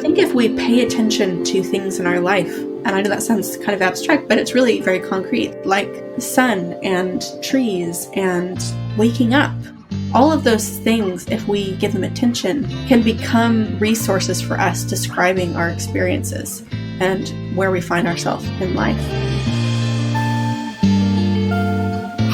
think if we pay attention to things in our life, and I know that sounds kind of abstract, but it's really very concrete, like the sun and trees and waking up. All of those things, if we give them attention, can become resources for us describing our experiences and where we find ourselves in life.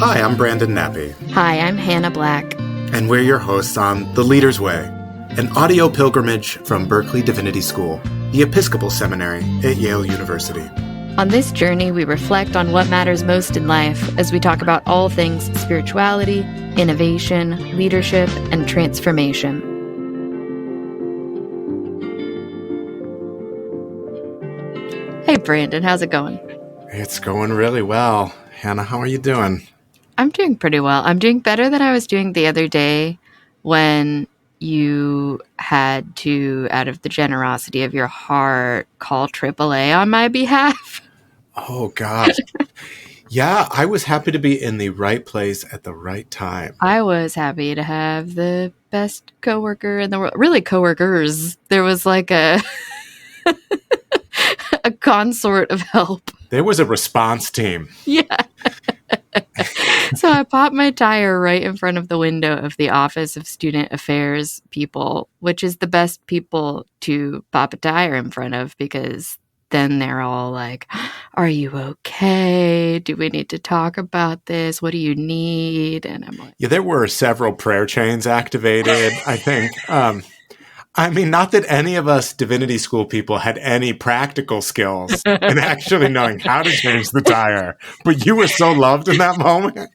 Hi, I'm Brandon Nappi. Hi, I'm Hannah Black. And we're your hosts on The Leader's Way, an audio pilgrimage from Berkeley Divinity School, the Episcopal Seminary at Yale University. On this journey, we reflect on what matters most in life as we talk about all things spirituality, innovation, leadership, and transformation. Hey, Brandon, how's it going? It's going really well. Hannah, how are you doing? I'm doing pretty well. I'm doing better than I was doing the other day when you had to, out of the generosity of your heart, call AAA on my behalf. Oh, gosh. Yeah, I was happy to be in the right place at the right time. I was happy to have the best coworker in the world. Really, coworkers. There was like a a consort of help. There was a response team. Yeah. So I popped my tire right in front of the window of the Office of Student Affairs people, which is the best people to pop a tire in front of because then they're all like, are you okay? Do we need to talk about this? What do you need? And I'm like, yeah, there were several prayer chains activated, I think. I mean, not that any of us divinity school people had any practical skills in actually knowing how to change the tire, but you were so loved in that moment.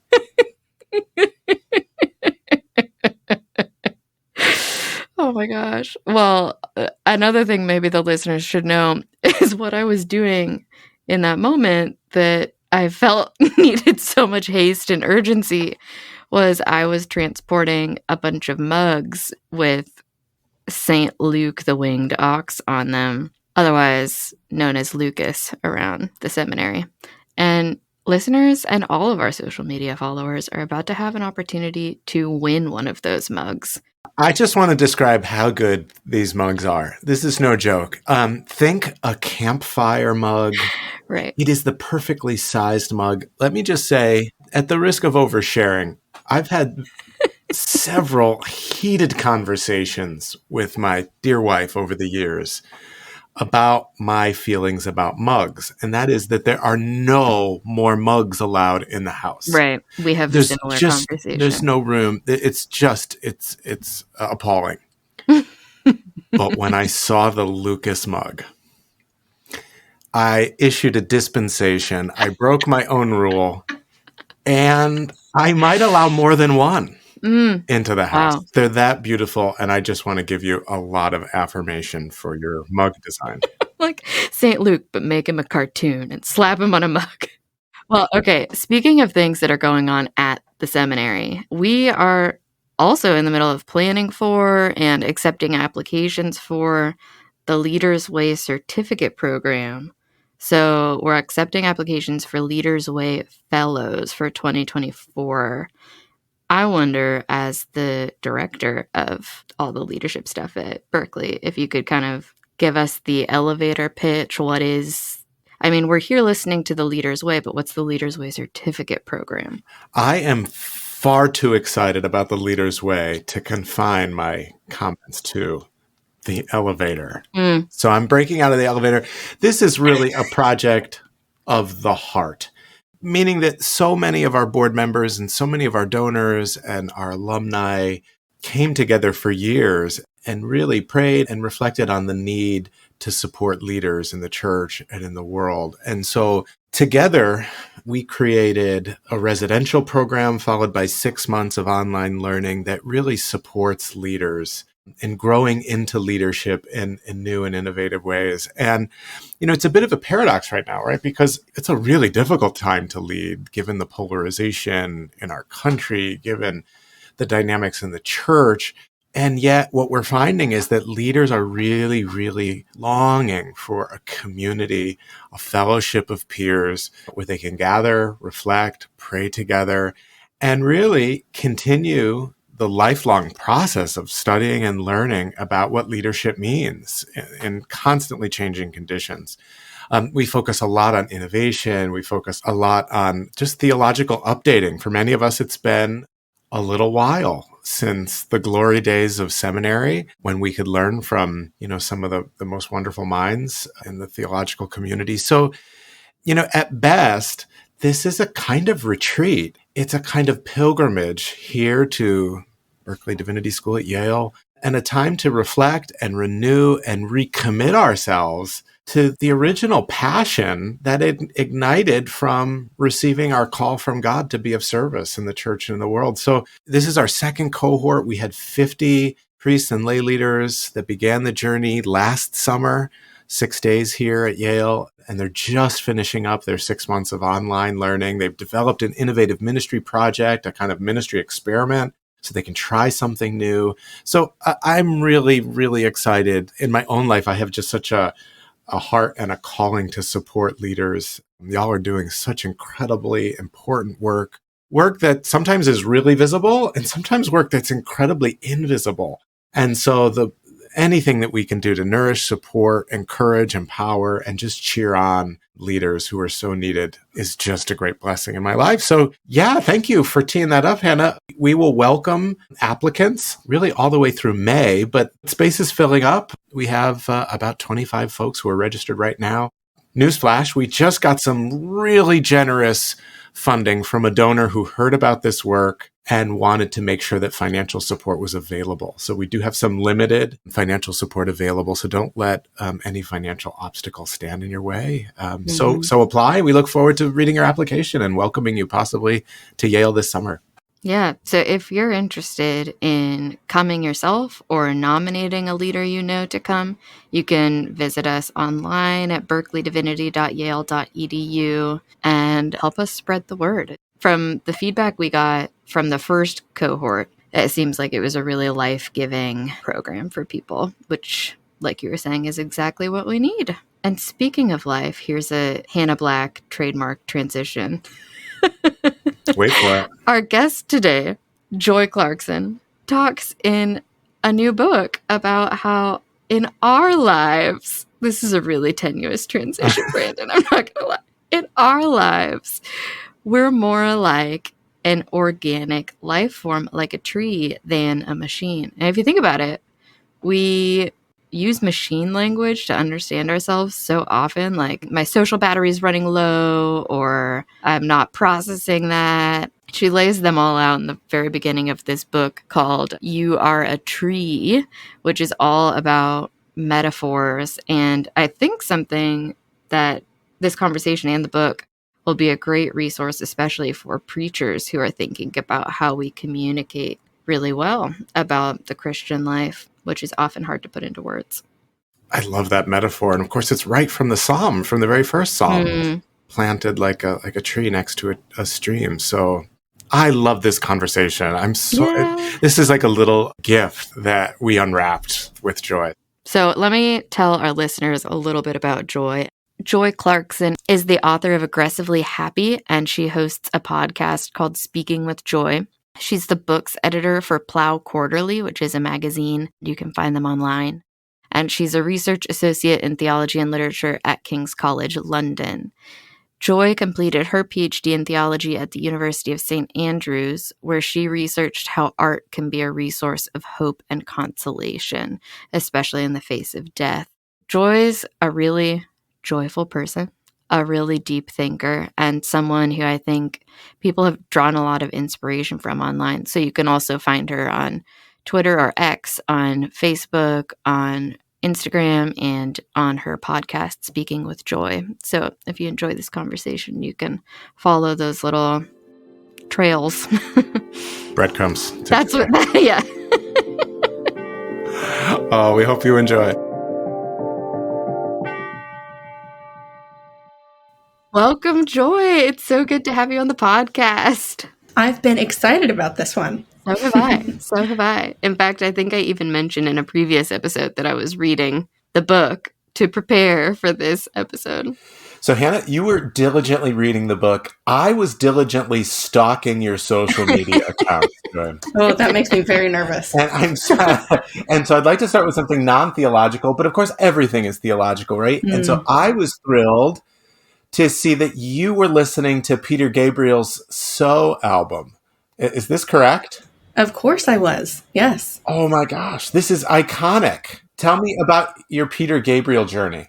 oh my gosh. Well, another thing maybe the listeners should know is what I was doing in that moment that I felt needed so much haste and urgency was I was transporting a bunch of mugs with St. Luke the Winged Ox on them, otherwise known as Lucas around the seminary. And listeners and all of our social media followers are about to have an opportunity to win one of those mugs. I just want to describe how good these mugs are. This is no joke. Think a campfire mug. Right. It is the perfectly sized mug. Let me just say, at the risk of oversharing, I've had several heated conversations with my dear wife over the years about my feelings about mugs. And that is that there are no more mugs allowed in the house. Right. We have a similar conversation. There's no room. It's appalling. But when I saw the Lucas mug, I issued a dispensation. I broke my own rule. And I might allow more than one into the house. Wow. They're that beautiful. And I just want to give you a lot of affirmation for your mug design. Like St. Luke, but make him a cartoon and slap him on a mug. Well, okay. Speaking of things that are going on at the seminary, we are also in the middle of planning for and accepting applications for the Leader's Way certificate program. So we're accepting applications for Leader's Way fellows for 2024. I wonder, as the director of all the leadership stuff at Berkeley, if you could kind of give us the elevator pitch. We're here listening to the Leader's Way, but what's the Leader's Way certificate program? I am far too excited about the Leader's Way to confine my comments to the elevator. So I'm breaking out of the elevator. This is really a project of the heart, meaning that so many of our board members and so many of our donors and our alumni came together for years and really prayed and reflected on the need to support leaders in the church and in the world. And so together, we created a residential program followed by 6 months of online learning that really supports leaders in growing into leadership in new and innovative ways. And, it's a bit of a paradox right now, right? Because it's a really difficult time to lead, given the polarization in our country, given the dynamics in the church. And yet what we're finding is that leaders are really, really longing for a community, a fellowship of peers where they can gather, reflect, pray together, and really continue the lifelong process of studying and learning about what leadership means in constantly changing conditions. We focus a lot on innovation. We focus a lot on just theological updating. For many of us, it's been a little while since the glory days of seminary, when we could learn from, some of the most wonderful minds in the theological community. So, at best, this is a kind of retreat. It's a kind of pilgrimage here to Berkeley Divinity School at Yale, and a time to reflect and renew and recommit ourselves to the original passion that it ignited from receiving our call from God to be of service in the church and in the world. So this is our second cohort. We had 50 priests and lay leaders that began the journey last summer, 6 days here at Yale, and they're just finishing up their 6 months of online learning. They've developed an innovative ministry project, a kind of ministry experiment, so they can try something new. So I'm really, really excited. In my own life, I have just such a heart and a calling to support leaders. Y'all are doing such incredibly important work that sometimes is really visible and sometimes work that's incredibly invisible. And so anything that we can do to nourish, support, encourage, empower, and just cheer on leaders who are so needed is just a great blessing in my life. So yeah, thank you for teeing that up, Hannah. We will welcome applicants really all the way through May, but space is filling up. We have about 25 folks who are registered right now. Newsflash, we just got some really generous funding from a donor who heard about this work and wanted to make sure that financial support was available. So we do have some limited financial support available. So don't let any financial obstacles stand in your way. So apply. We look forward to reading your application and welcoming you possibly to Yale this summer. Yeah. So if you're interested in coming yourself or nominating a leader you know to come, you can visit us online at berkeleydivinity.yale.edu and help us spread the word. From the feedback we got from the first cohort, it seems like it was a really life-giving program for people, which, like you were saying, is exactly what we need. And speaking of life, here's a Hannah Black trademark transition. Wait for it. Our guest today, Joy Clarkson, talks in a new book about how in our lives, this is a really tenuous transition, Brandon, I'm not going to lie. In our lives, we're more like an organic life form, like a tree, than a machine. And if you think about it, we use machine language to understand ourselves so often, like my social battery's running low, or I'm not processing that. She lays them all out in the very beginning of this book called You Are a Tree, which is all about metaphors. And I think something that this conversation and the book will be a great resource, especially for preachers who are thinking about how we communicate really well about the Christian life, which is often hard to put into words. I love that metaphor. And of course, it's right from the Psalm, from the very first Psalm, planted like a tree next to a stream. So I love this conversation. This is like a little gift that we unwrapped with Joy. So let me tell our listeners a little bit about Joy. Joy Clarkson is the author of Aggressively Happy, and she hosts a podcast called Speaking with Joy. She's the books editor for Plow Quarterly, which is a magazine. You can find them online. And she's a research associate in theology and literature at King's College London. Joy completed her PhD in theology at the University of St. Andrews, where she researched how art can be a resource of hope and consolation, especially in the face of death. Joy's a really joyful person, a really deep thinker, and someone who I think people have drawn a lot of inspiration from online. So you can also find her on Twitter or X, on Facebook, on Instagram, and on her podcast, Speaking with Joy. So if you enjoy this conversation, you can follow those little trails. Breadcrumbs. That's what, yeah. Oh, we hope you enjoy it. Welcome, Joy. It's so good to have you on the podcast. I've been excited about this one. So have I. So have I. In fact, I think I even mentioned in a previous episode that I was reading the book to prepare for this episode. So, Hannah, you were diligently reading the book. I was diligently stalking your social media account. Oh, that makes me very nervous. And so I'd like to start with something non-theological, but of course everything is theological, right? And so I was thrilled to see that you were listening to Peter Gabriel's So album. Is this correct? Of course I was. Yes. Oh my gosh, this is iconic. Tell me about your Peter Gabriel journey.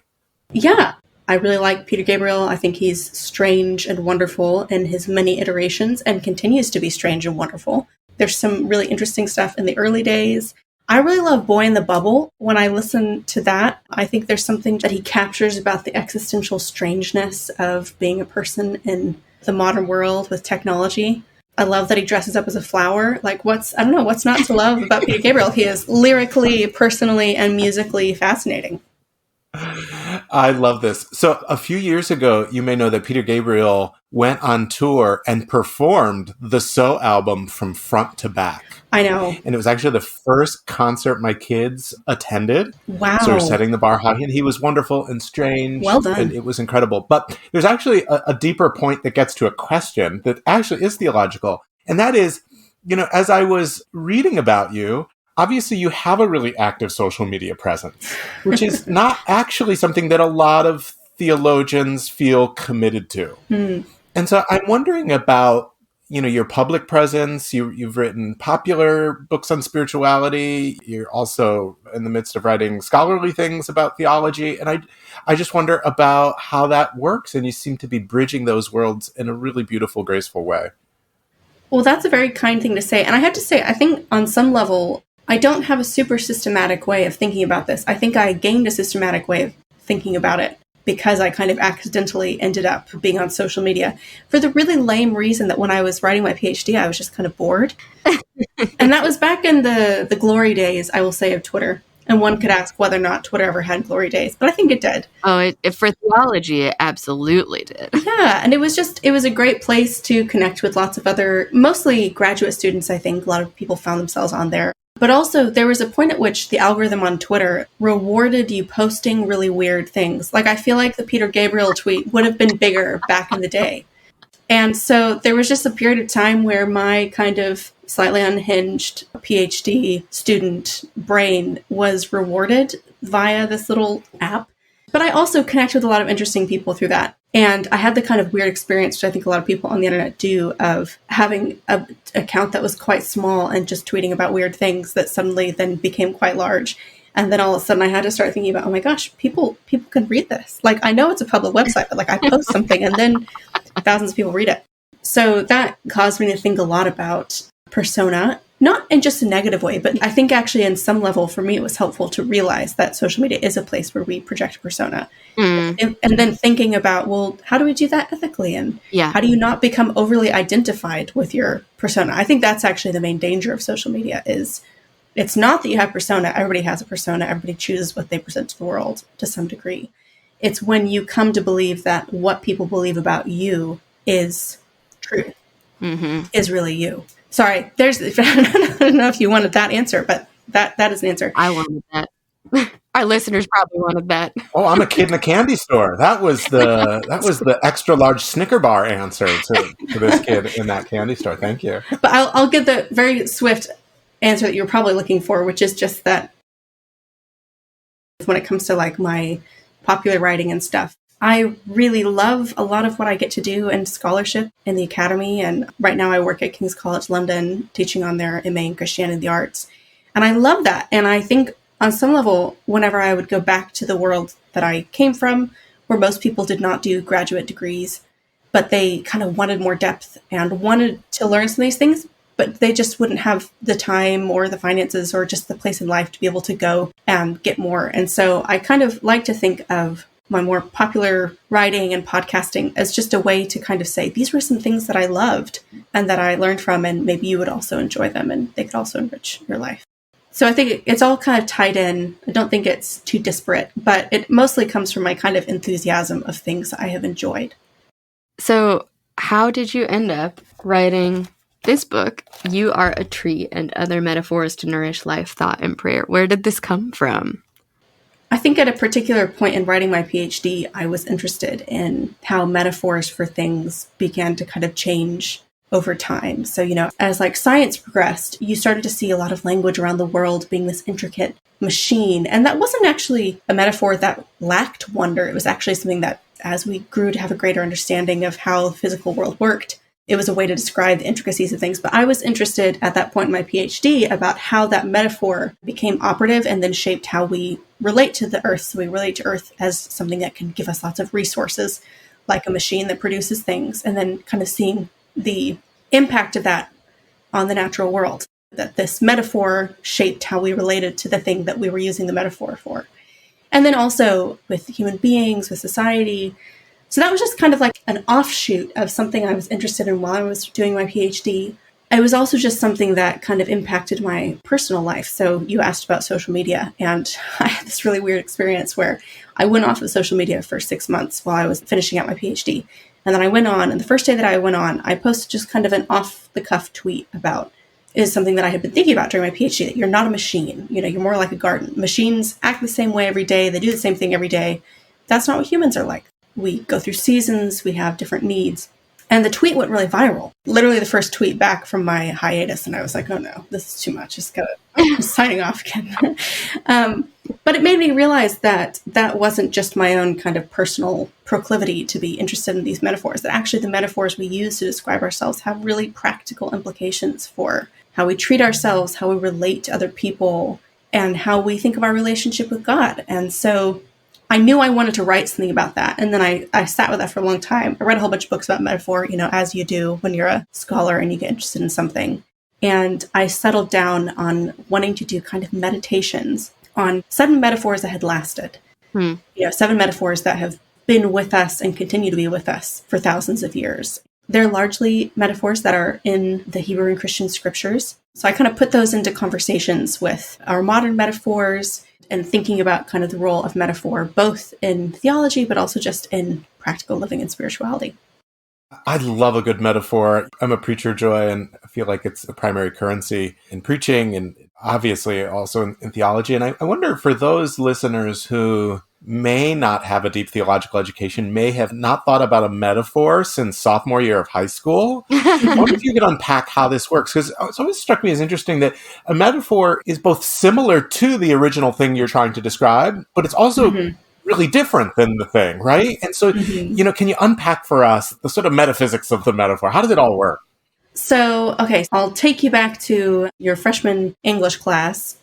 Yeah. I really like Peter Gabriel. I think he's strange and wonderful in his many iterations and continues to be strange and wonderful. There's some really interesting stuff in the early days. I really love Boy in the Bubble. When I listen to that, I think there's something that he captures about the existential strangeness of being a person in the modern world with technology. I love that he dresses up as a flower. Like, what's not to love about Peter Gabriel? He is lyrically, personally, and musically fascinating. I love this. So a few years ago, you may know that Peter Gabriel went on tour and performed the So album from front to back. I know. And it was actually the first concert my kids attended. Wow. So we're setting the bar high. And he was wonderful and strange. Well done. And it was incredible. But there's actually a deeper point that gets to a question that actually is theological. And that is, as I was reading about you, obviously, you have a really active social media presence, which is not actually something that a lot of theologians feel committed to. And so I'm wondering about, your public presence. You've written popular books on spirituality. You're also in the midst of writing scholarly things about theology. And I just wonder about how that works. And you seem to be bridging those worlds in a really beautiful, graceful way. Well, that's a very kind thing to say. And I have to say, I think on some level, I don't have a super systematic way of thinking about this. I think I gained a systematic way of thinking about it because I kind of accidentally ended up being on social media for the really lame reason that when I was writing my PhD, I was just kind of bored. And that was back in the glory days, I will say, of Twitter. And one could ask whether or not Twitter ever had glory days, but I think it did. Oh, for theology, it absolutely did. Yeah, and it was a great place to connect with lots of other, mostly graduate students, I think. A lot of people found themselves on there. But also, there was a point at which the algorithm on Twitter rewarded you posting really weird things. Like, I feel like the Peter Gabriel tweet would have been bigger back in the day. And so there was just a period of time where my kind of slightly unhinged PhD student brain was rewarded via this little app. But I also connect with a lot of interesting people through that. And I had the kind of weird experience, which I think a lot of people on the internet do, of having an account that was quite small and just tweeting about weird things that suddenly then became quite large. And then all of a sudden I had to start thinking about, oh my gosh, people can read this. Like, I know it's a public website, but like I post something and then thousands of people read it. So that caused me to think a lot about persona, not in just a negative way, but I think actually in some level for me, it was helpful to realize that social media is a place where we project persona. And then thinking about, well, how do we do that ethically? And how do you not become overly identified with your persona? I think that's actually the main danger of social media is it's not that you have persona. Everybody has a persona. Everybody chooses what they present to the world to some degree. It's when you come to believe that what people believe about you is true, is really you. Sorry, I don't know if you wanted that answer, but that is an answer. I wanted that. Our listeners probably wanted that. Oh, I'm a kid in a candy store. That was the extra large Snicker bar answer to this kid in that candy store. Thank you. But I'll give the very swift answer that you're probably looking for, which is just that when it comes to like my popular writing and stuff, I really love a lot of what I get to do in scholarship in the academy. And right now I work at King's College London teaching on their MA in Christianity and the Arts. And I love that. And I think on some level, whenever I would go back to the world that I came from, where most people did not do graduate degrees, but they kind of wanted more depth and wanted to learn some of these things, but they just wouldn't have the time or the finances or just the place in life to be able to go and get more. And so I kind of like to think of my more popular writing and podcasting as just a way to kind of say, these were some things that I loved and that I learned from, and maybe you would also enjoy them and they could also enrich your life. So I think it's all kind of tied in. I don't think it's too disparate, but it mostly comes from my kind of enthusiasm of things I have enjoyed. So how did you end up writing this book, You Are a Tree and Other Metaphors to Nourish Life, Thought, and Prayer? Where did this come from? I think at a particular point in writing my PhD, I was interested in how metaphors for things began to kind of change over time. So, as like science progressed, you started to see a lot of language around the world being this intricate machine. And that wasn't actually a metaphor that lacked wonder. It was actually something that, as we grew to have a greater understanding of how the physical world worked, it was a way to describe the intricacies of things. But I was interested at that point in my PhD about how that metaphor became operative and then shaped how we relate to the earth. So we relate to earth as something that can give us lots of resources, like a machine that produces things, and then kind of seeing the impact of that on the natural world, that this metaphor shaped how we related to the thing that we were using the metaphor for. And then also with human beings, with society. So that was just kind of like an offshoot of something I was interested in while I was doing my PhD. It was also just something that kind of impacted my personal life. So you asked about social media, and I had this really weird experience where I went off of social media for 6 months while I was finishing out my PhD. And then I went on, and the first day that I went on, I posted just kind of an off-the-cuff tweet about is something that I had been thinking about during my PhD, that you're not a machine. You're more like a garden. Machines act the same way every day. They do the same thing every day. That's not what humans are like. We go through seasons. We have different needs. And the tweet went really viral. Literally the first tweet back from my hiatus. And I was like, oh no, this is too much. I'm signing off again. But it made me realize that that wasn't just my own kind of personal proclivity to be interested in these metaphors, that actually the metaphors we use to describe ourselves have really practical implications for how we treat ourselves, how we relate to other people, and how we think of our relationship with God. And so I knew I wanted to write something about that. And then I sat with that for a long time. I read a whole bunch of books about metaphor, as you do when you're a scholar and you get interested in something. And I settled down on wanting to do kind of meditations on 7 metaphors that had lasted. 7 metaphors that have been with us and continue to be with us for thousands of years. They're largely metaphors that are in the Hebrew and Christian scriptures. So I kind of put those into conversations with our modern metaphors and thinking about kind of the role of metaphor, both in theology, but also just in practical living and spirituality. I love a good metaphor. I'm a preacher, Joy, and I feel like it's a primary currency in preaching and obviously also in theology. And I wonder, for those listeners who may not have a deep theological education, may have not thought about a metaphor since sophomore year of high school, I wonder if you could unpack how this works, because it's always struck me as interesting that a metaphor is both similar to the original thing you're trying to describe, but it's also really different than the thing, right? And so, can you unpack for us the sort of metaphysics of the metaphor? How does it all work? So, okay, I'll take you back to your freshman English class.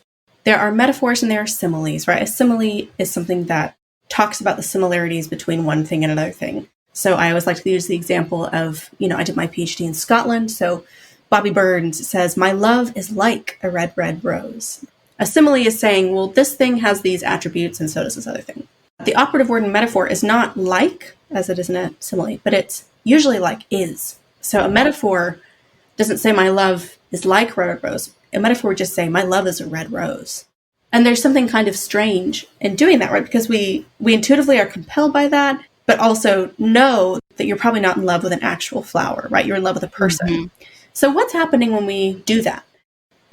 There are metaphors and there are similes, right? A simile is something that talks about the similarities between one thing and another thing. So I always like to use the example of, I did my PhD in Scotland. So Bobby Burns says, my love is like a red, red rose. A simile is saying, well, this thing has these attributes and so does this other thing. The operative word in metaphor is not like, as it is in a simile, but it's usually like is. So a metaphor doesn't say my love is like red, red rose. A metaphor would just say my love is a red rose. And there's something kind of strange in doing that, right? Because we intuitively are compelled by that, but also know that you're probably not in love with an actual flower, right? You're in love with a person. So what's happening when we do that?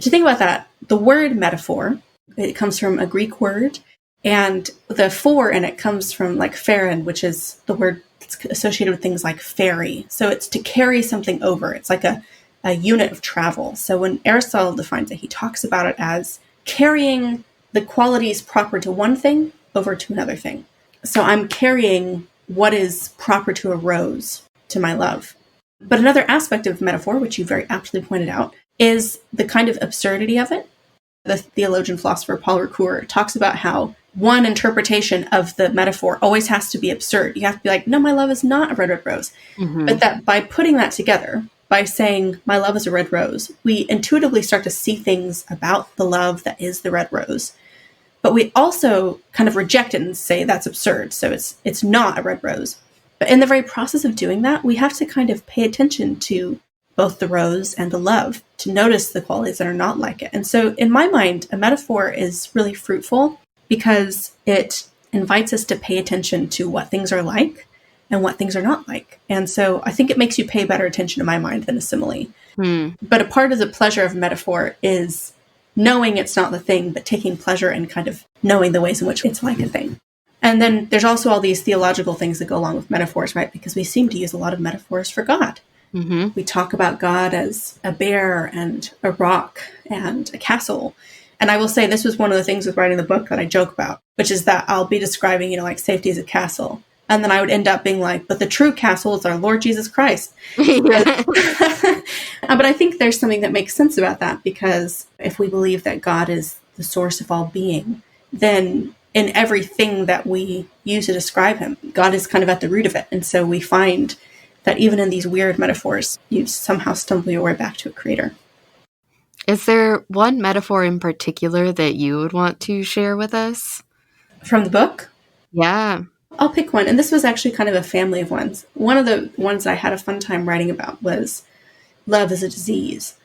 To think about that, the word metaphor, it comes from a Greek word, and the for in it comes from like pharon, which is the word that's associated with things like ferry. So it's to carry something over. It's like a unit of travel. So when Aristotle defines it, he talks about it as carrying the qualities proper to one thing over to another thing. So I'm carrying what is proper to a rose to my love. But another aspect of metaphor, which you very aptly pointed out, is the kind of absurdity of it. The theologian philosopher Paul Ricoeur talks about how one interpretation of the metaphor always has to be absurd. You have to be like, no, my love is not a red, red rose. But that by putting that together, by saying my love is a red rose, we intuitively start to see things about the love that is the red rose. But we also kind of reject it and say that's absurd. So it's not a red rose. But in the very process of doing that, we have to kind of pay attention to both the rose and the love to notice the qualities that are not like it. And so in my mind, a metaphor is really fruitful because it invites us to pay attention to what things are like and what things are not like. And so I think it makes you pay better attention, in my mind, than a simile. But a part of the pleasure of metaphor is knowing it's not the thing, but taking pleasure in kind of knowing the ways in which it's like a thing. And then there's also all these theological things that go along with metaphors, right? Because we seem to use a lot of metaphors for God. Mm-hmm. We talk about God as a bear and a rock and a castle. And I will say this was one of the things with writing the book that I joke about, which is that I'll be describing, like safety as a castle. And then I would end up being like, but the true castle is our Lord Jesus Christ. But I think there's something that makes sense about that, because if we believe that God is the source of all being, then in everything that we use to describe him, God is kind of at the root of it. And so we find that even in these weird metaphors, you somehow stumble your way back to a creator. Is there one metaphor in particular that you would want to share with us? From the book? Yeah. I'll pick one. And this was actually kind of a family of ones. One of the ones I had a fun time writing about was love is a disease.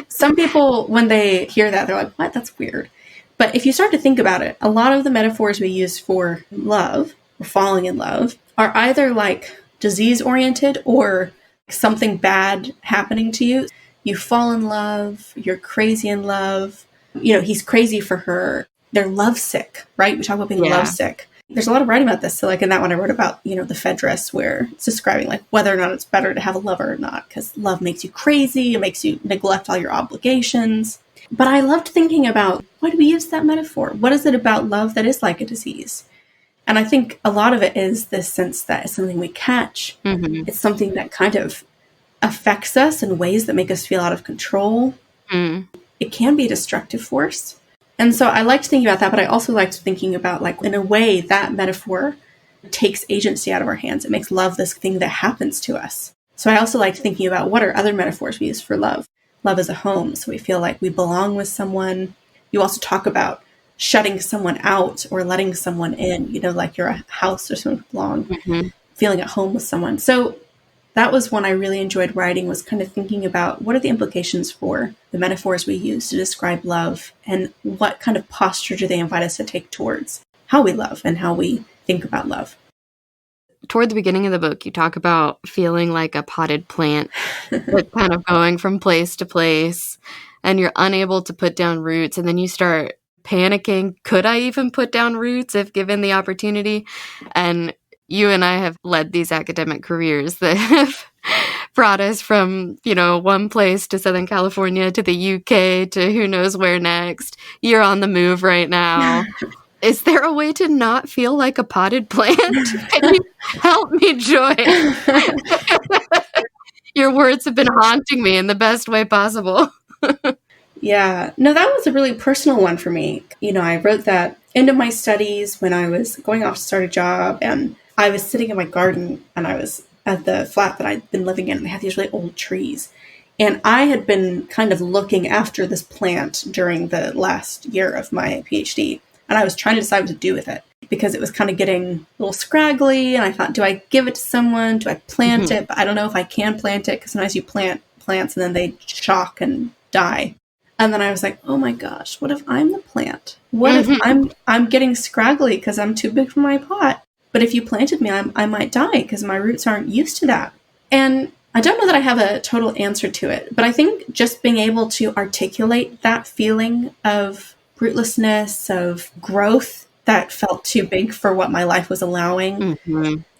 Some people, when they hear that, they're like, what? That's weird. But if you start to think about it, a lot of the metaphors we use for love, or falling in love, are either like disease-oriented or something bad happening to you. You fall in love, you're crazy in love, he's crazy for her. They're lovesick, right? We talk about being lovesick. There's a lot of writing about this. So like in that one, I wrote about, the Phaedrus, where it's describing like whether or not it's better to have a lover or not, because love makes you crazy. It makes you neglect all your obligations. But I loved thinking about, why do we use that metaphor? What is it about love that is like a disease? And I think a lot of it is this sense that it's something we catch. Mm-hmm. It's something that kind of affects us in ways that make us feel out of control. Mm. It can be a destructive force. And so I liked thinking about that, but I also liked thinking about, like, in a way, that metaphor takes agency out of our hands. It makes love this thing that happens to us. So I also liked thinking about what are other metaphors we use for love. Love is a home, so we feel like we belong with someone. You also talk about shutting someone out or letting someone in, like you're a house or someone who belong, feeling at home with someone. So that was one I really enjoyed writing, was kind of thinking about what are the implications for the metaphors we use to describe love, and what kind of posture do they invite us to take towards how we love and how we think about love. Toward the beginning of the book, you talk about feeling like a potted plant, like kind of going from place to place, and you're unable to put down roots. And then you start panicking. Could I even put down roots if given the opportunity? And you and I have led these academic careers that have brought us from, one place to Southern California to the UK to who knows where next. You're on the move right now. Is there a way to not feel like a potted plant? Can you help me, Joy? Your words have been haunting me in the best way possible. Yeah. No, that was a really personal one for me. I wrote that into my studies when I was going off to start a job, and I was sitting in my garden, and I was at the flat that I'd been living in, and they had these really old trees. And I had been kind of looking after this plant during the last year of my PhD. And I was trying to decide what to do with it, because it was kind of getting a little scraggly. And I thought, do I give it to someone? Do I plant it? But I don't know if I can plant it, because sometimes you plant plants and then they shock and die. And then I was like, oh my gosh, what if I'm the plant? What if I'm getting scraggly because I'm too big for my pot? But if you planted me, I might die because my roots aren't used to that. And I don't know that I have a total answer to it, but I think just being able to articulate that feeling of rootlessness, of growth that felt too big for what my life was allowing,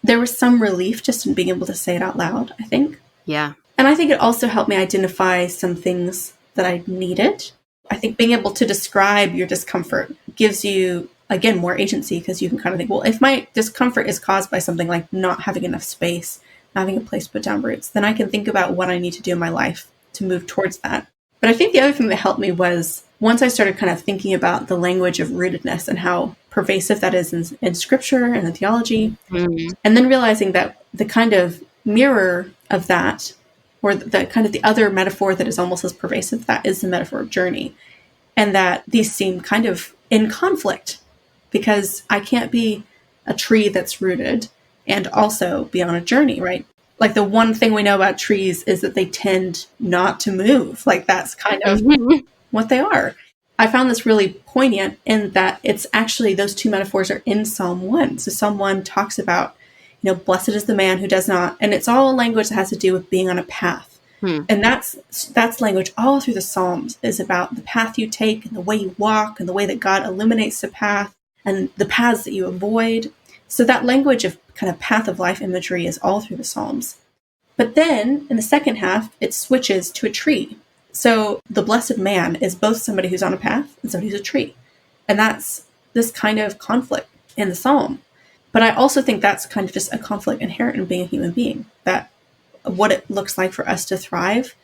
there was some relief just in being able to say it out loud, I think. Yeah. And I think it also helped me identify some things that I needed. I think being able to describe your discomfort gives you, again, more agency, because you can kind of think, well, if my discomfort is caused by something like not having enough space, not having a place to put down roots, then I can think about what I need to do in my life to move towards that. But I think the other thing that helped me was once I started kind of thinking about the language of rootedness and how pervasive that is in scripture and in theology, and then realizing that the kind of mirror of that, or the kind of the other metaphor that is almost as pervasive, that is the metaphor of journey. And that these seem kind of in conflict, because I can't be a tree that's rooted and also be on a journey, right? Like the one thing we know about trees is that they tend not to move. Like that's kind of what they are. I found this really poignant in that it's actually, those two metaphors are in Psalm 1. So Psalm 1 talks about, blessed is the man who does not, and it's all language that has to do with being on a path, And that's language all through the Psalms, is about the path you take and the way you walk and the way that God illuminates the path and the paths that you avoid. So that language of kind of path of life imagery is all through the Psalms. But then in the second half, it switches to a tree. So the blessed man is both somebody who's on a path and somebody who's a tree. And that's this kind of conflict in the Psalm. But I also think that's kind of just a conflict inherent in being a human being, that what it looks like for us to thrive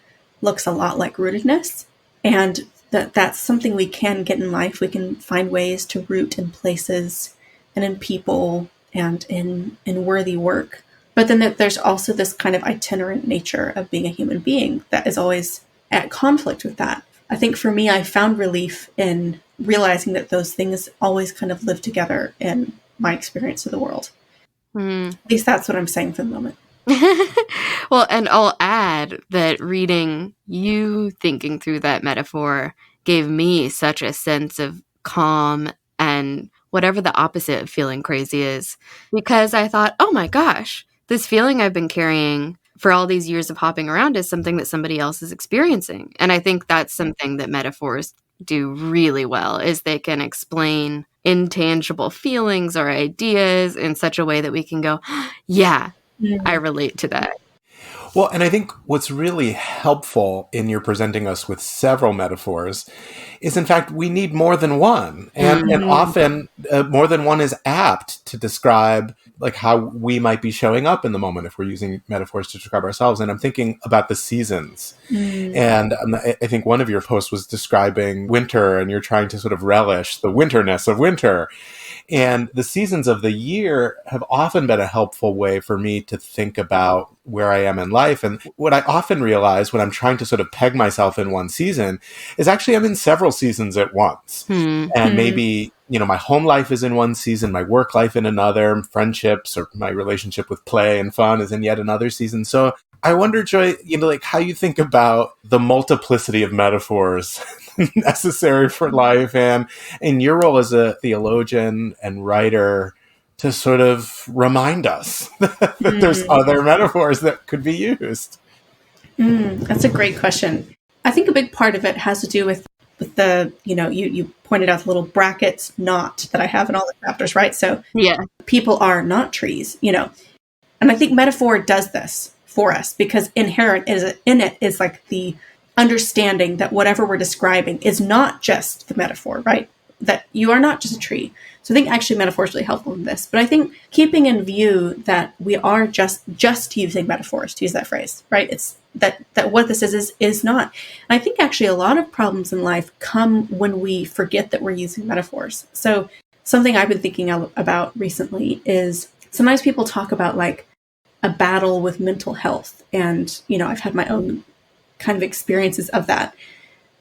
looks a lot like rootedness. And that's something we can get in life. We can find ways to root in places and in people and in worthy work. But then there's also this kind of itinerant nature of being a human being that is always at conflict with that. I think for me, I found relief in realizing that those things always kind of live together in my experience of the world. At least that's what I'm saying for the moment. Well, and I'll add that reading you thinking through that metaphor gave me such a sense of calm and whatever the opposite of feeling crazy is, because I thought, oh my gosh, this feeling I've been carrying for all these years of hopping around is something that somebody else is experiencing. And I think that's something that metaphors do really well, is they can explain intangible feelings or ideas in such a way that we can go, yeah, I relate to that. Well, and I think what's really helpful in your presenting us with several metaphors is, in fact, we need more than one. And often more than one is apt to describe like how we might be showing up in the moment if we're using metaphors to describe ourselves. And I'm thinking about the seasons. And I think one of your posts was describing winter, and you're trying to sort of relish the winterness of winter. And the seasons of the year have often been a helpful way for me to think about where I am in life. And what I often realize when I'm trying to sort of peg myself in one season is actually I'm in several seasons at once. And maybe, you know, my home life is in one season, my work life in another, friendships or my relationship with play and fun is in yet another season. So I wonder, Joy, you know, like how you think about the multiplicity of metaphors necessary for life, and in your role as a theologian and writer to sort of remind us that there's other metaphors that could be used. That's a great question. I think a big part of it has to do with the, you know, you pointed out the little brackets not that I have in all the chapters, right? So Yeah. people are not trees, you know. And I think metaphor does this for us because inherent in it is like the understanding that whatever we're describing is not just the metaphor, right? That you are not just a tree. So I think actually metaphor is really helpful in this. But I think keeping in view that we are just using metaphors, to use that phrase, right? It's that what this is not. And I think actually a lot of problems in life come when we forget that we're using metaphors. So something I've been thinking about recently is sometimes people talk about like a battle with mental health. And, you know, I've had my own kind of experiences of that.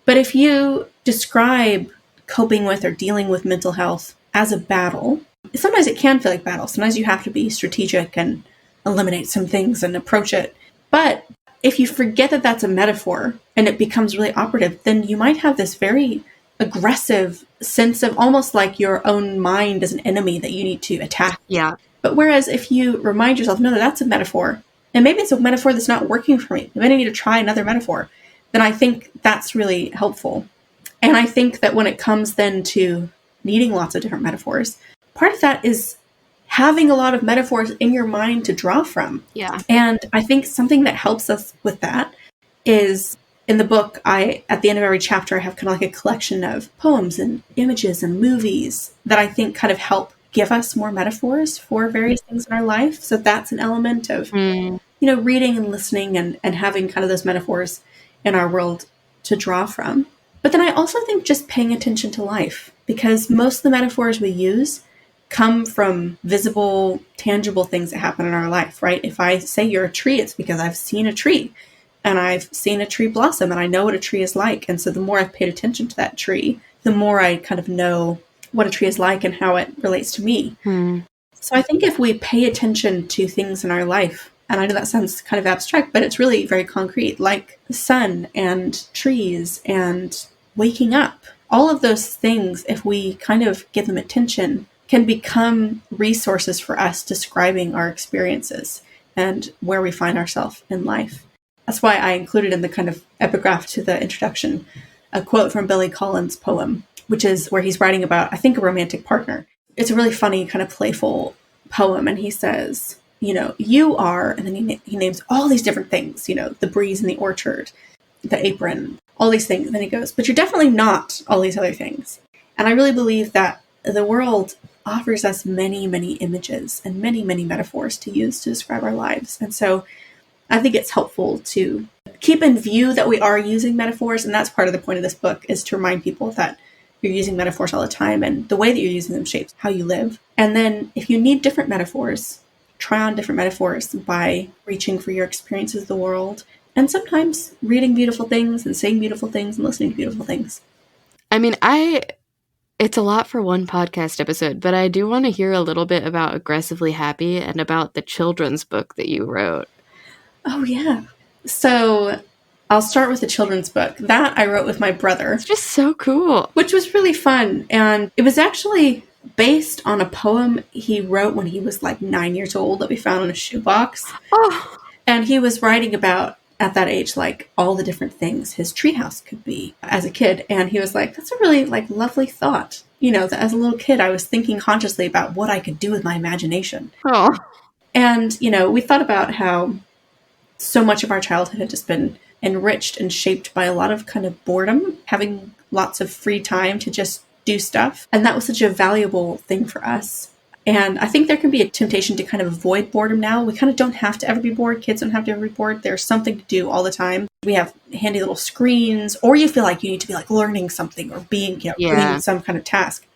But if you describe coping with or dealing with mental health as a battle, sometimes it can feel like battle. Sometimes you have to be strategic and eliminate some things and approach it. But if you forget that that's a metaphor and it becomes really operative, then you might have this very aggressive sense of almost like your own mind as an enemy that you need to attack. Yeah. But whereas if you remind yourself, no, that's a metaphor, and maybe it's a metaphor that's not working for me, maybe I need to try another metaphor, then I think that's really helpful. And I think that when it comes then to needing lots of different metaphors, part of that is having a lot of metaphors in your mind to draw from. Yeah. And I think something that helps us with that is in the book, at the end of every chapter, I have kind of like a collection of poems and images and movies that I think kind of help give us more metaphors for various things in our life. So that's an element of, you know, reading and listening and having kind of those metaphors in our world to draw from. But then I also think just paying attention to life, because most of the metaphors we use come from visible, tangible things that happen in our life, right? If I say you're a tree, it's because I've seen a tree and I've seen a tree blossom and I know what a tree is like. And so the more I've paid attention to that tree, the more I kind of know what a tree is like and how it relates to me. So I think if we pay attention to things in our life, and I know that sounds kind of abstract, but it's really very concrete, like the sun and trees and waking up, all of those things, if we kind of give them attention, can become resources for us describing our experiences and where we find ourselves in life. That's why I included in the kind of epigraph to the introduction a quote from Billy Collins' poem, which is where he's writing about, I think, a romantic partner. It's a really funny, kind of playful poem. And he says, you are, and then he names all these different things, the breeze in the orchard, the apron, all these things. And then he goes, but you're definitely not all these other things. And I really believe that the world offers us many, many images and many, many metaphors to use to describe our lives. And so I think it's helpful to keep in view that we are using metaphors. And that's part of the point of this book, is to remind people that you're using metaphors all the time, and the way that you're using them shapes how you live. And then if you need different metaphors, try on different metaphors by reaching for your experiences of the world, and sometimes reading beautiful things and saying beautiful things and listening to beautiful things. I mean, it's a lot for one podcast episode, but I do want to hear a little bit about Aggressively Happy and about the children's book that you wrote. Oh, yeah. So I'll start with the children's book. That I wrote with my brother. It's just so cool. Which was really fun. And it was actually based on a poem he wrote when he was like 9 years old that we found in a shoebox. Oh. And he was writing about, at that age, like all the different things his treehouse could be as a kid. And he was like, that's a really like lovely thought. That as a little kid, I was thinking consciously about what I could do with my imagination. Oh. And, we thought about how so much of our childhood had just been enriched and shaped by a lot of kind of boredom, having lots of free time to just do stuff. And that was such a valuable thing for us. And I think there can be a temptation to kind of avoid boredom now. We kind of don't have to ever be bored. Kids don't have to ever be bored. There's something to do all the time. We have handy little screens, or you feel like you need to be like learning something or being, doing some kind of task.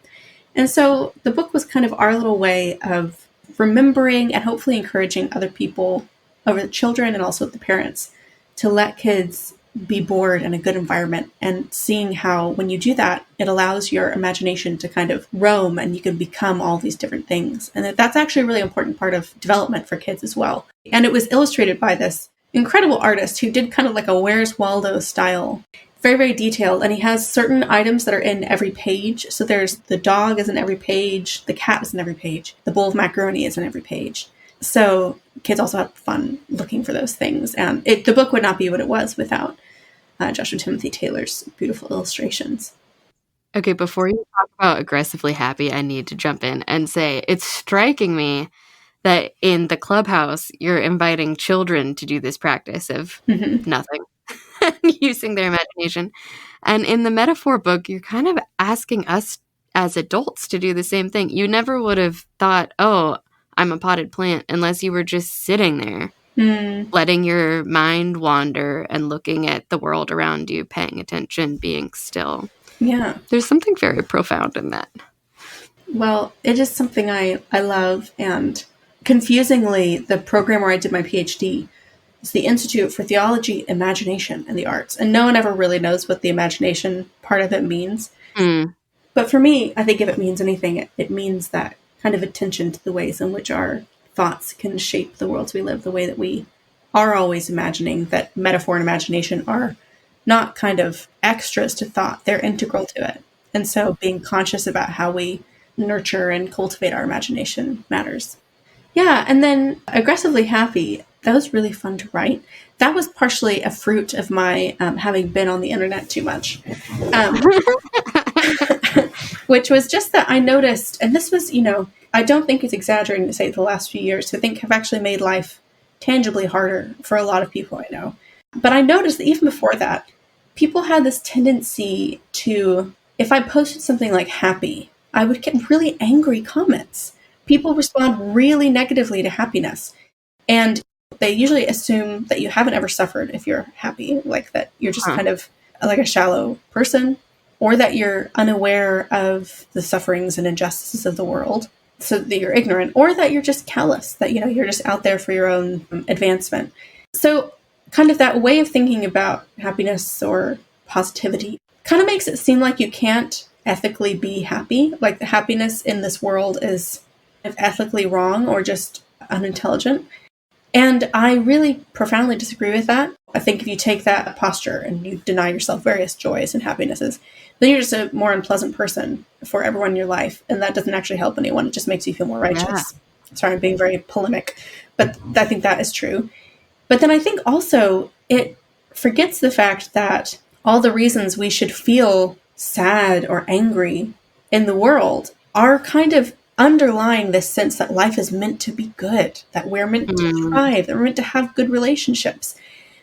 And so the book was kind of our little way of remembering and hopefully encouraging other people, over the children and also the parents, to let kids be bored in a good environment, and seeing how when you do that, it allows your imagination to kind of roam and you can become all these different things. And that's actually a really important part of development for kids as well. And it was illustrated by this incredible artist who did kind of like a Where's Waldo style. Very, very detailed. And he has certain items that are in every page. So there's the dog is in every page, the cat is in every page, the bowl of macaroni is in every page. So kids also have fun looking for those things. And the book would not be what it was without Joshua Timothy Taylor's beautiful illustrations. Okay, before you talk about Aggressively Happy, I need to jump in and say it's striking me that in the clubhouse, you're inviting children to do this practice of nothing, using their imagination. And in the metaphor book, you're kind of asking us as adults to do the same thing. You never would have thought, oh, I'm a potted plant, unless you were just sitting there, letting your mind wander and looking at the world around you, paying attention, being still. Yeah. There's something very profound in that. Well, it is something I love. And confusingly, the program where I did my PhD is the Institute for Theology, Imagination, and the Arts. And no one ever really knows what the imagination part of it means. But for me, I think if it means anything, it means that kind of attention to the ways in which our thoughts can shape the worlds we live, the way that we are always imagining, that metaphor and imagination are not kind of extras to thought, they're integral to it. And so being conscious about how we nurture and cultivate our imagination matters. Yeah, and then Aggressively Happy, that was really fun to write. That was partially a fruit of my having been on the internet too much. Which was just that I noticed, and this was, I don't think it's exaggerating to say the last few years, I think have actually made life tangibly harder for a lot of people I know. But I noticed that even before that, people had this tendency to, if I posted something like happy, I would get really angry comments. People respond really negatively to happiness. And they usually assume that you haven't ever suffered if you're happy, like that you're just kind of like a shallow person, or that you're unaware of the sufferings and injustices of the world, so that you're ignorant, or that you're just callous, that, you're just out there for your own advancement. So kind of that way of thinking about happiness or positivity kind of makes it seem like you can't ethically be happy, like the happiness in this world is ethically wrong or just unintelligent. And I really profoundly disagree with that. I think if you take that posture and you deny yourself various joys and happinesses, then you're just a more unpleasant person for everyone in your life. And that doesn't actually help anyone. It just makes you feel more righteous. Yeah. Sorry, I'm being very polemic, but I think that is true. But then I think also it forgets the fact that all the reasons we should feel sad or angry in the world are kind of underlying this sense that life is meant to be good, that we're meant to thrive, that we're meant to have good relationships.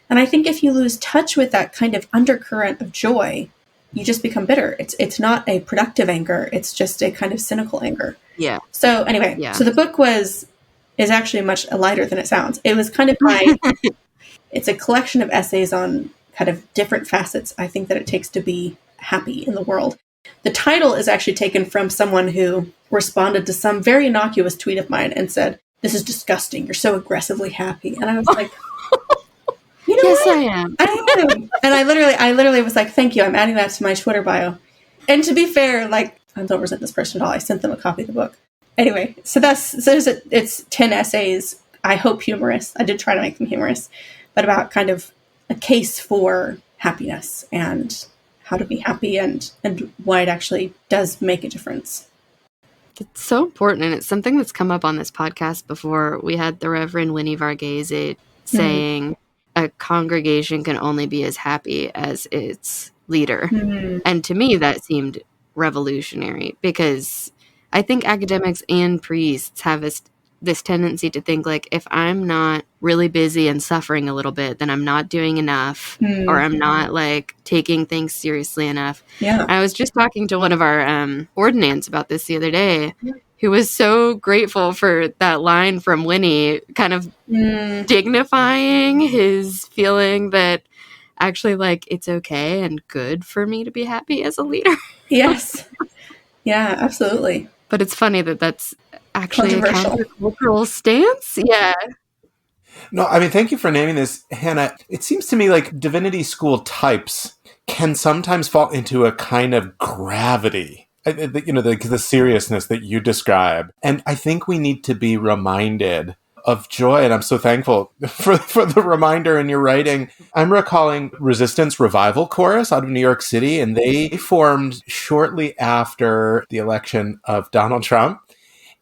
And I think if you lose touch with that kind of undercurrent of joy, you just become bitter. It's not a productive anger. It's just a kind of cynical anger. Yeah. So anyway, so the book is actually much lighter than it sounds. It was kind of it's a collection of essays on kind of different facets, I think, that it takes to be happy in the world. The title is actually taken from someone who responded to some very innocuous tweet of mine and said, "This is disgusting. You're so aggressively happy." And I was like, you know yes, what? I am. I am. And I literally was like, thank you. I'm adding that to my Twitter bio. And to be fair, like, I don't resent this person at all. I sent them a copy of the book. Anyway, so it's 10 essays. I hope humorous. I did try to make them humorous, but about kind of a case for happiness and how to be happy and why it actually does make a difference. It's so important, and it's something that's come up on this podcast before. We had the Reverend Winnie Varghese saying a congregation can only be as happy as its leader. And to me, that seemed revolutionary, because I think academics and priests have this tendency to think, like, if I'm not really busy and suffering a little bit, then I'm not doing enough, or I'm not, like, taking things seriously enough. Yeah. I was just talking to one of our ordinands about this the other day, who was so grateful for that line from Winnie, kind of dignifying his feeling that actually, like, it's okay and good for me to be happy as a leader. Yes. Yeah, absolutely. But it's funny that that's actually a countercultural stance. Yeah. No, I mean, thank you for naming this, Hannah. It seems to me like divinity school types can sometimes fall into a kind of gravity, you know, the seriousness that you describe. And I think we need to be reminded of joy. And I'm so thankful for the reminder in your writing. I'm recalling Resistance Revival Chorus out of New York City, and they formed shortly after the election of Donald Trump.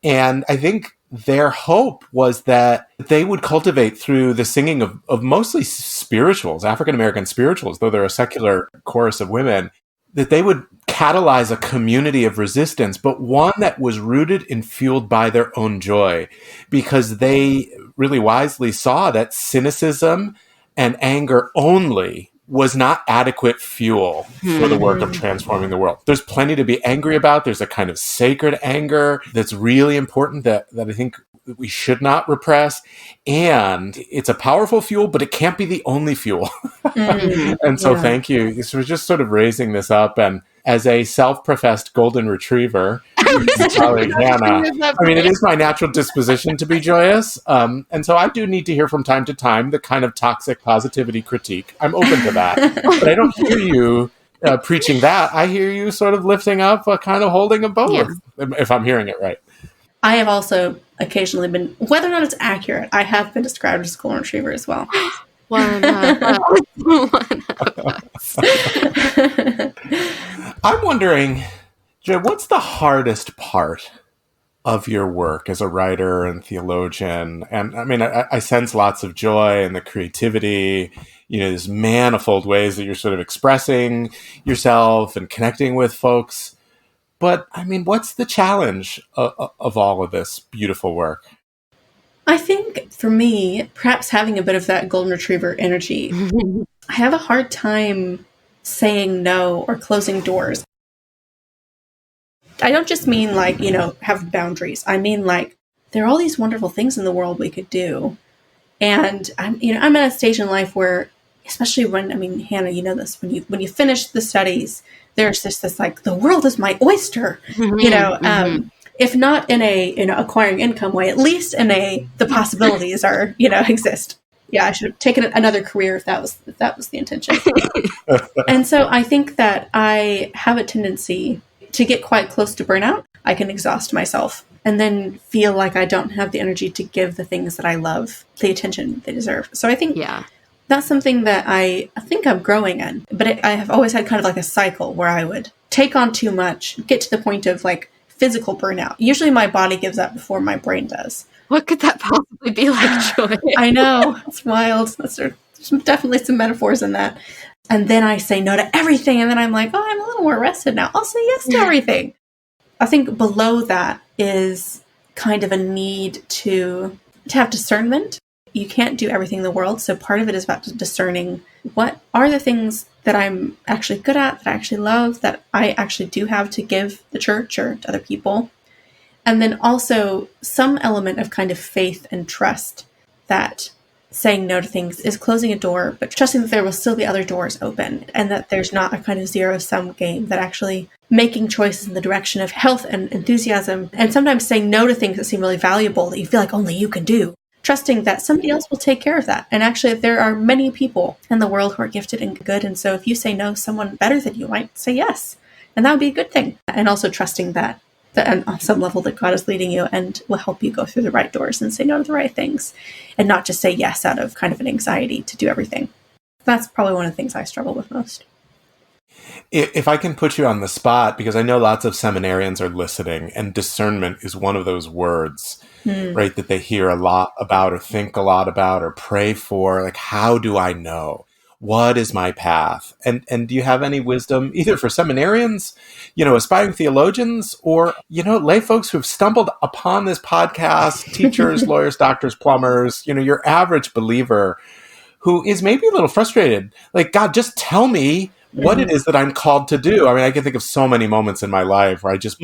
And I think their hope was that they would cultivate through the singing of mostly spirituals, African-American spirituals, though they're a secular chorus of women, that they would catalyze a community of resistance, but one that was rooted and fueled by their own joy, because they really wisely saw that cynicism and anger only was not adequate fuel for the work of transforming the world. There's plenty to be angry about. There's a kind of sacred anger that's really important that I think we should not repress. And it's a powerful fuel, but it can't be the only fuel. And so thank you. So we're just sort of raising this up. And as a self-professed golden retriever, colleague Hannah, I mean, it is my natural disposition to be joyous. And so I do need to hear from time to time the kind of toxic positivity critique. I'm open to that. But I don't hear you preaching that. I hear you sort of lifting up a kind of holding of both, if I'm hearing it right. I have also occasionally been, whether or not it's accurate, I have been described as a golden retriever as well. One of us. I'm wondering, Joy, what's the hardest part of your work as a writer and theologian? And I mean, I sense lots of joy and the creativity, you know, there's manifold ways that you're sort of expressing yourself and connecting with folks. But I mean, what's the challenge of all of this beautiful work? I think for me, perhaps having a bit of that golden retriever energy, I have a hard time saying no or closing doors. I don't just mean like, you know, have boundaries. I mean like there are all these wonderful things in the world we could do. And I'm at a stage in life where, especially when, I mean, Hannah, you know this, when you finish the studies, there's this like, the world is my oyster, you know, if not in a, acquiring income way, at least in the possibilities are, exist. Yeah, I should have taken another career if that was the intention. And so I think that I have a tendency to get quite close to burnout. I can exhaust myself and then feel like I don't have the energy to give the things that I love the attention they deserve. So I think that's something that I think I'm growing in. But I have always had kind of like a cycle where I would take on too much, get to the point of like physical burnout. Usually my body gives up before my brain does. What could that possibly be like, Joy? I know. It's wild. That's There's definitely some metaphors in that. And then I say no to everything. And then I'm like, oh, I'm a little more rested now. I'll say yes to everything. I think below that is kind of a need to have discernment. You can't do everything in the world. So part of it is about discerning what are the things that I'm actually good at, that I actually love, that I actually do have to give the church or to other people. And then also some element of kind of faith and trust that saying no to things is closing a door, but trusting that there will still be other doors open and that there's not a kind of zero-sum game, that actually making choices in the direction of health and enthusiasm, and sometimes saying no to things that seem really valuable that you feel like only you can do, trusting that somebody else will take care of that. And actually, there are many people in the world who are gifted and good. And so if you say no, someone better than you might say yes. And that would be a good thing. And also trusting that on some level that God is leading you and will help you go through the right doors and say no to the right things and not just say yes out of kind of an anxiety to do everything. That's probably one of the things I struggle with most. If I can put you on the spot, because I know lots of seminarians are listening, and discernment is one of those words, right, that they hear a lot about or think a lot about or pray for. Like, how do I know? What is my path? And do you have any wisdom, either for seminarians, aspiring theologians, or, lay folks who've stumbled upon this podcast, teachers, lawyers, doctors, plumbers, your average believer who is maybe a little frustrated. Like, God, just tell me what it is that I'm called to do. I mean, I can think of so many moments in my life where I just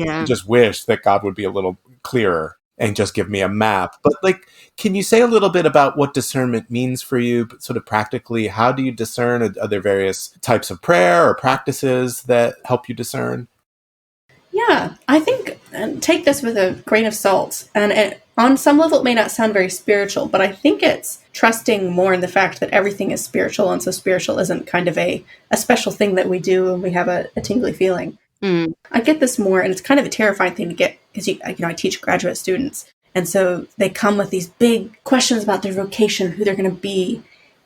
wish that God would be a little clearer and just give me a map. But like, can you say a little bit about what discernment means for you, sort of practically? How do you discern? Are there various types of prayer or practices that help you discern? Yeah, I think, and take this with a grain of salt, and on some level it may not sound very spiritual, but I think it's trusting more in the fact that everything is spiritual, and so spiritual isn't kind of a special thing that we do when we have a tingly feeling. I get this more, and it's kind of a terrifying thing to get, because I teach graduate students, and so they come with these big questions about their vocation, who they're going to be,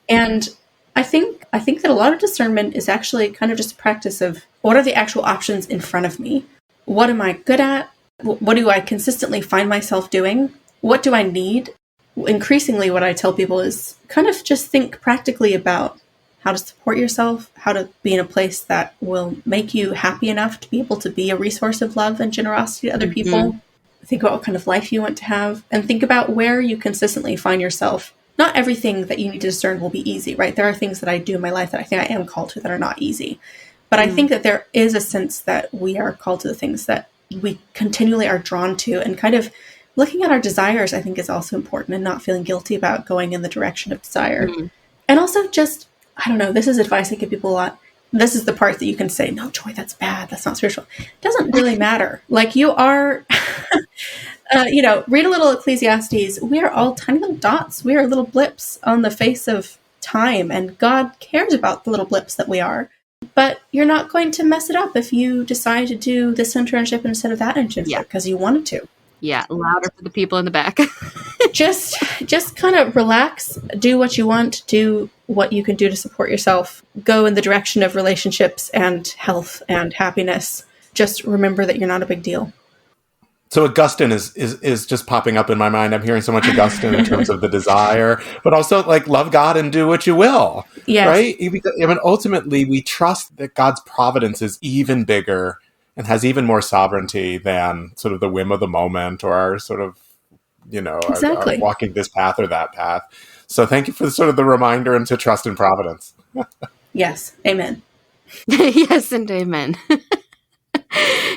and I think that a lot of discernment is actually kind of just a practice of what are the actual options in front of me. What am I good at? What do I consistently find myself doing? What do I need? Increasingly, what I tell people is kind of just think practically about how to support yourself, how to be in a place that will make you happy enough to be able to be a resource of love and generosity to other people. Think about what kind of life you want to have, and think about where you consistently find yourself. Not everything that you need to discern will be easy, right? There are things that I do in my life that I think I am called to that are not easy. But I think that there is a sense that we are called to the things that we continually are drawn to, and kind of looking at our desires, I think, is also important, and not feeling guilty about going in the direction of desire. And also just, I don't know, this is advice I give people a lot. This is the part that you can say, no, Joy, that's bad. That's not spiritual. It doesn't really matter. Like, you are, read a little Ecclesiastes. We are all tiny little dots. We are little blips on the face of time, and God cares about the little blips that we are. But you're not going to mess it up if you decide to do this internship instead of that internship because you wanted to. Yeah, louder for the people in the back. just kind of relax, do what you want, do what you can do to support yourself, go in the direction of relationships and health and happiness. Just remember that you're not a big deal. So Augustine is just popping up in my mind. I'm hearing so much Augustine in terms of the desire, but also like love God and do what you will. Yes. Right? I mean, ultimately, we trust that God's providence is even bigger and has even more sovereignty than sort of the whim of the moment or our sort of, our walking this path or that path. So thank you for sort of the reminder and to trust in providence. Yes. Amen. Yes, and amen.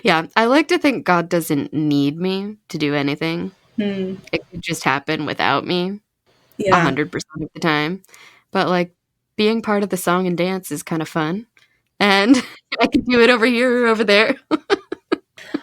Yeah, I like to think God doesn't need me to do anything. It could just happen without me 100% of the time. But like being part of the song and dance is kind of fun. And I could do it over here or over there.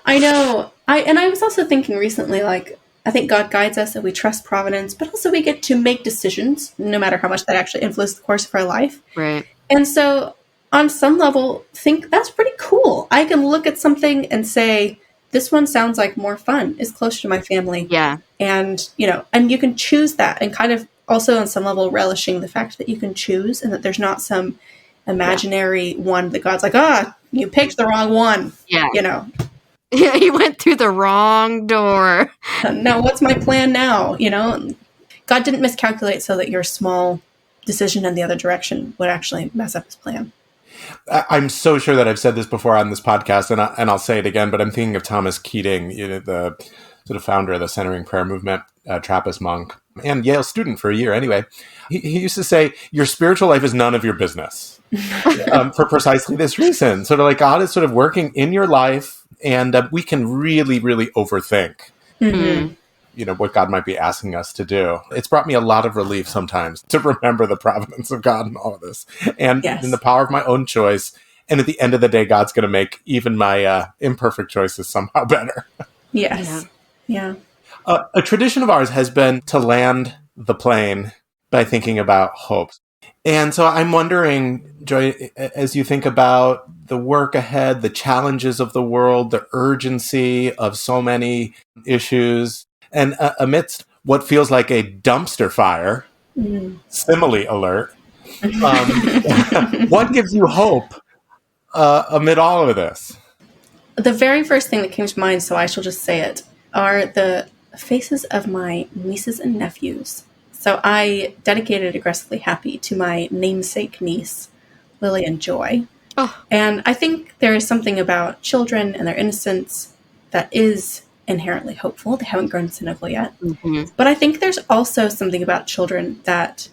I know. I was also thinking recently, like, I think God guides us and we trust providence, but also we get to make decisions, no matter how much that actually influences the course of our life. Right. And so on some level, think that's pretty cool. I can look at something and say, this one sounds like more fun, is closer to my family. Yeah. And, and you can choose that, and kind of also on some level relishing the fact that you can choose and that there's not some imaginary one that God's like, you picked the wrong one. Yeah. Yeah, you went through the wrong door. Now, what's my plan now? God didn't miscalculate so that your small decision in the other direction would actually mess up his plan. I'm so sure that I've said this before on this podcast, and I'll say it again, but I'm thinking of Thomas Keating, the sort of founder of the centering prayer movement, Trappist monk, and Yale student for a year anyway. He used to say, your spiritual life is none of your business, for precisely this reason. Sort of like God is sort of working in your life, and we can really, really overthink. Mm-hmm. What God might be asking us to do. It's brought me a lot of relief sometimes to remember the providence of God in all of this, and in the power of my own choice. And at the end of the day, God's going to make even my imperfect choices somehow better. Yes. Yeah. A tradition of ours has been to land the plane by thinking about hope. And so I'm wondering, Joy, as you think about the work ahead, the challenges of the world, the urgency of so many issues, and amidst what feels like a dumpster fire, simile alert, what gives you hope amid all of this? The very first thing that came to mind, so I shall just say it, are the faces of my nieces and nephews. So I dedicated Aggressively Happy to my namesake niece, Lily and Joy. Oh. And I think there is something about children and their innocence that is inherently hopeful. They haven't grown cynical yet. Mm-hmm. But I think there's also something about children that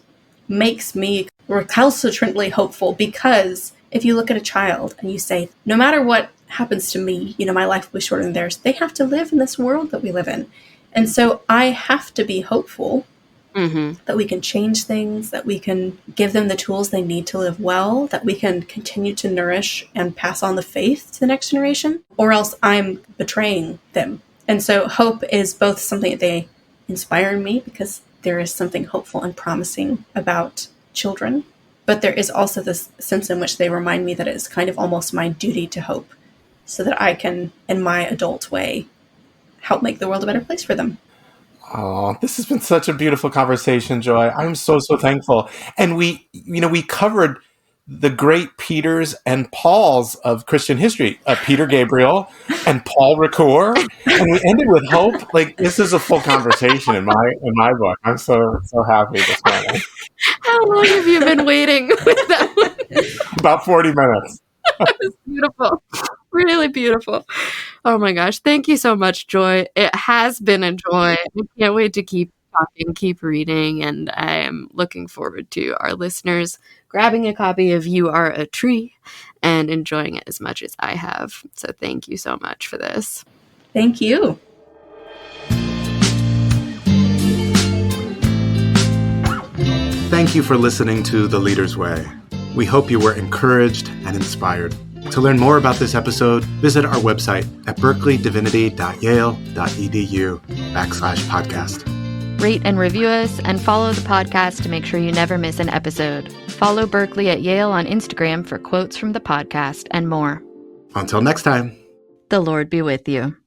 makes me recalcitrantly hopeful, because if you look at a child and you say, no matter what happens to me, my life will be shorter than theirs. They have to live in this world that we live in. And so I have to be hopeful that we can change things, that we can give them the tools they need to live well, that we can continue to nourish and pass on the faith to the next generation, or else I'm betraying them. And so hope is both something that they inspire in me, because there is something hopeful and promising about children, but there is also this sense in which they remind me that it is kind of almost my duty to hope, so that I can, in my adult way, help make the world a better place for them. Oh, this has been such a beautiful conversation, Joy. I'm so thankful. And we covered the great Peters and Pauls of Christian history, Peter Gabriel and Paul Ricoeur, and we ended with hope. Like, this is a full conversation in my book. I'm so happy this morning. How long have you been waiting with that one? About 40 minutes. That was beautiful. Really beautiful. Oh my gosh. Thank you so much, Joy. It has been a joy. I can't wait to keep talking, keep reading, and I am looking forward to our listeners grabbing a copy of You Are a Tree and enjoying it as much as I have. So thank you so much for this. Thank you. Thank you for listening to The Leader's Way. We hope you were encouraged and inspired. To learn more about this episode, visit our website at berkeleydivinity.yale.edu/podcast. Rate and review us and follow the podcast to make sure you never miss an episode. Follow Berkeley at Yale on Instagram for quotes from the podcast and more. Until next time. The Lord be with you.